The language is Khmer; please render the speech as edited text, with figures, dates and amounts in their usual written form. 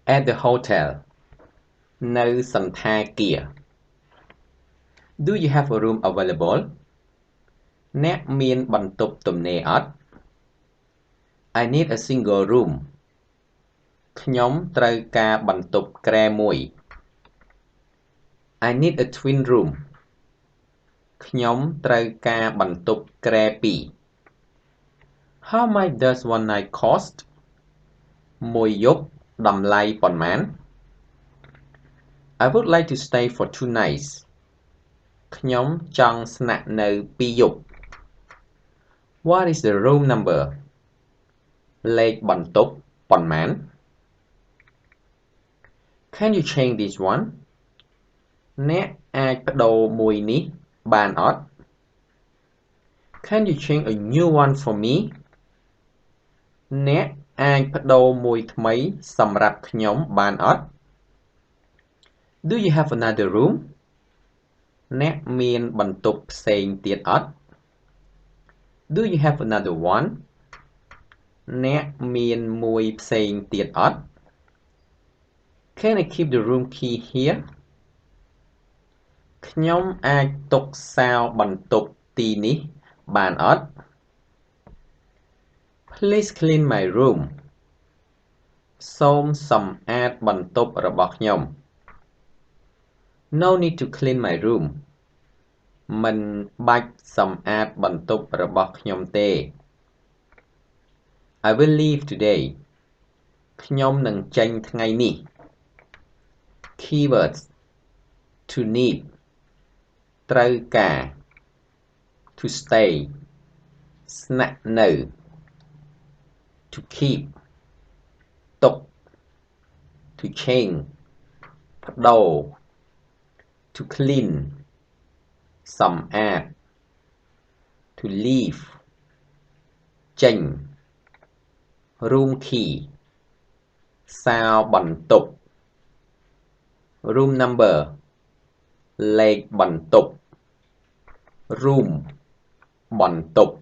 At the hotel នៅសន្តាគារ Do you have a room available អ្នកមានបន្ទប់ទំនេរអត់ I need a single room ខ្ញុំត្រូវការបន្ទប់គ្រែមួយ I need a twin room ខ្ញុំត្រូវការបន្ទប់គ្រែពីរ How much does one night cost មួយយប់តម្លៃប៉ុន្មាន I would like to stay for 2 nights ខ្ញុំចង់ស្នាក់នៅពីរយប់ What is the room number លេខបន្ទប់ប៉ុន្មាន Can you change this one អ្នកអាចប្ដូរមួយនេះបានអត់ Can you change a new one for me អ្នកអាចប្ដូរមួយថ្មីសម្រាប់ខ្ញុំបានអត់ Do you have another room អ្នកមានបន្ទប់ផ្សេងទៀតអត់ Do you have another one អ្នកមានមួយផ្សេងទៀតអត់ Can I keep the room key here ខ្ញុំអាចទុកសោបន្ទប់ទីនេះបានអត់ Please clean my room សូមសម្អាតបន្ទប់របស់ខ្ញុំ No need to clean my room មិនបាច់សម្អាតបន្ទប់របស់ខ្ញុំទេ I will leave today ខ្ញុំនឹងចេញថ្ងៃនេះ Keywords to need ត្រូវការ to stay ស្នាក់នៅ to keep ទុក to change ប្ដូរ to clean សម្អាត to leave ចេញ room key សោបន្ទប់ room number លេខបន្ទប់ room បន្ទប់